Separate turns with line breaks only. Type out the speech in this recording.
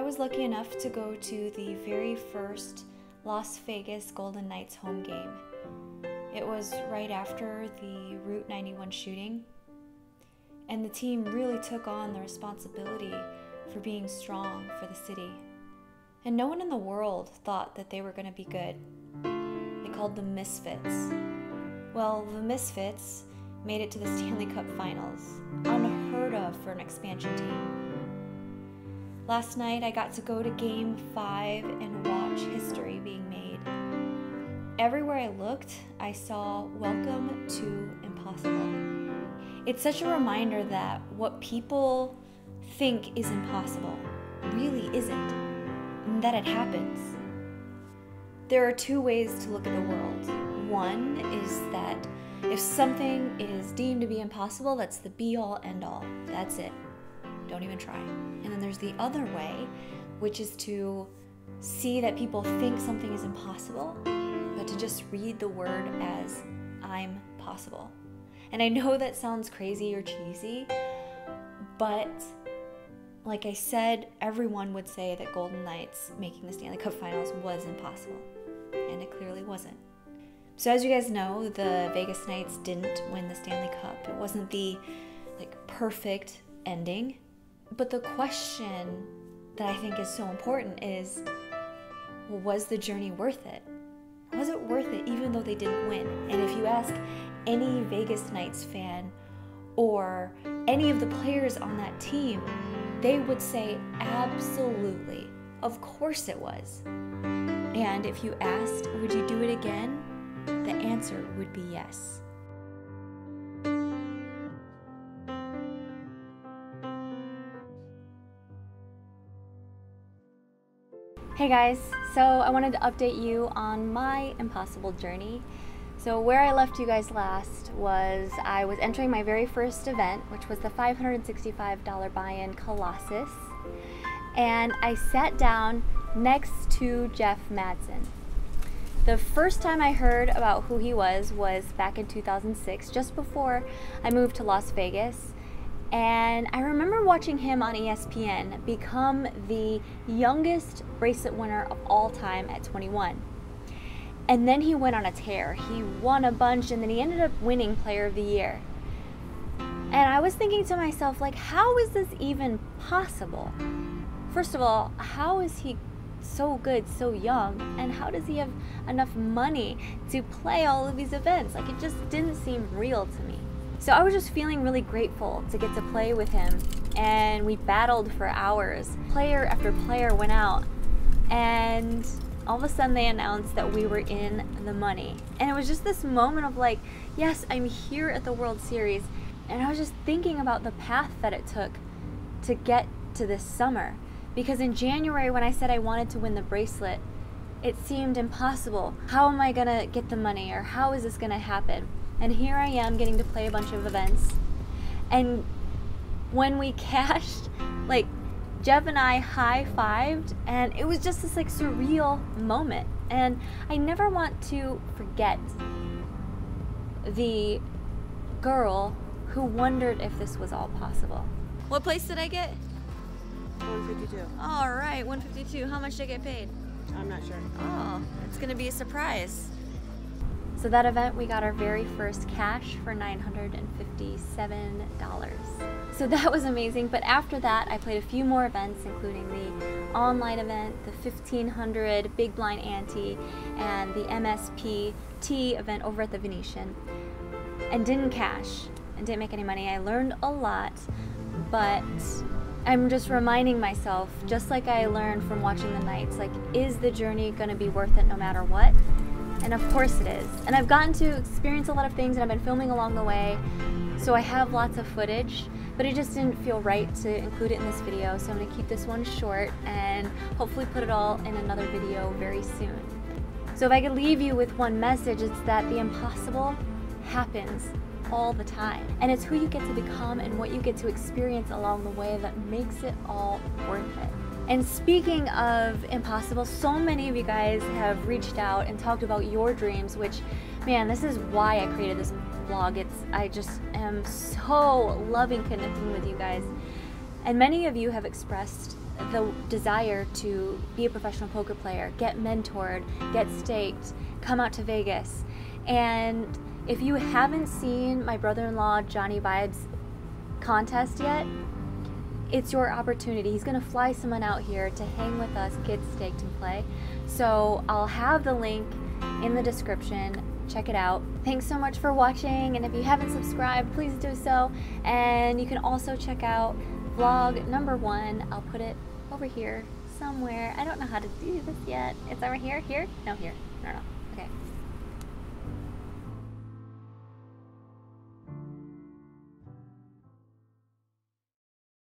was lucky enough to go to the very first Las Vegas Golden Knights home game. It was right after the Route 91 shooting, and the team really took on the responsibility for being strong for the city. And no one in the world thought that they were going to be good. They called them misfits. Well, the Misfits made it to the Stanley Cup Finals, unheard of for an expansion team. Last night I got to go to Game 5 and watch history being made. Everywhere I looked, I saw "Welcome to Impossible." It's such a reminder that what people think is impossible really isn't, and that it happens. There are two ways to look at the world. One is that if something is deemed to be impossible, that's the be-all, end-all. That's it. Don't even try. And then there's the other way, which is to see that people think something is impossible, but to just read the word as "I'm possible." And I know that sounds crazy or cheesy, but like I said, everyone would say that Golden Knights making the Stanley Cup Finals was impossible, and it clearly wasn't. So as you guys know, the Vegas Knights didn't win the Stanley Cup. It wasn't the perfect ending. But the question that I think is so important is, well, was the journey worth it? Was it worth it even though they didn't win? And if you ask any Vegas Knights fan or any of the players on that team, they would say absolutely. Of course it was. And if you asked, would you do it again? The answer would be yes. Hey guys, so I wanted to update you on my impossible journey. So where I left you guys last was I was entering my very first event, which was the $565 buy-in Colossus, and I sat down next to Jeff Madsen. The first time I heard about who he was back in 2006, just before I moved to Las Vegas. And I remember watching him on ESPN become the youngest bracelet winner of all time at 21. And then he went on a tear. He won a bunch, and then he ended up winning Player of the Year. And I was thinking to myself, how is this even possible? First of all, how is he so good so young, and how does he have enough money to play all of these events? It just didn't seem real to me. So I was just feeling really grateful to get to play with him, and we battled for hours. Player after player went out, and all of a sudden they announced that we were in the money. And it was just this moment of yes, I'm here at the World Series. And I was just thinking about the path that it took to get to this summer. Because in January, when I said I wanted to win the bracelet, it seemed impossible. How am I gonna get the money, or how is this gonna happen? And here I am getting to play a bunch of events. And when we cashed, Jeff and I high-fived, and it was just this surreal moment. And I never want to forget the girl who wondered if this was all possible. What place did I get?
152.
All right, 152. How much did I get paid?
I'm not sure.
Oh, it's gonna be a surprise. So that event, we got our very first cash for $957. So that was amazing. But after that, I played a few more events, including the online event, the 1500 Big Blind Ante, and the MSPT event over at the Venetian, and didn't cash and didn't make any money. I learned a lot, but I'm just reminding myself, just like I learned from watching the Knights, is the journey gonna be worth it no matter what? And of course it is. And I've gotten to experience a lot of things, and I've been filming along the way, so I have lots of footage, but it just didn't feel right to include it in this video, so I'm gonna keep this one short and hopefully put it all in another video very soon. So if I could leave you with one message, it's that the impossible happens all the time. And it's who you get to become and what you get to experience along the way that makes it all worth it. And speaking of impossible, so many of you guys have reached out and talked about your dreams, which, man, this is why I created this vlog. I just am so loving connecting with you guys. And many of you have expressed the desire to be a professional poker player, get mentored, get staked, come out to Vegas. And if you haven't seen my brother-in-law Johnnie Vibes contest yet, it's your opportunity. He's gonna fly someone out here to hang with us, get staked and play. So I'll have the link in the description. Check it out. Thanks so much for watching, and if you haven't subscribed, please do so. And you can also check out vlog number 1. I'll put it over here somewhere. I don't know how to do this yet. It's over here? Here? No, here. No. Okay.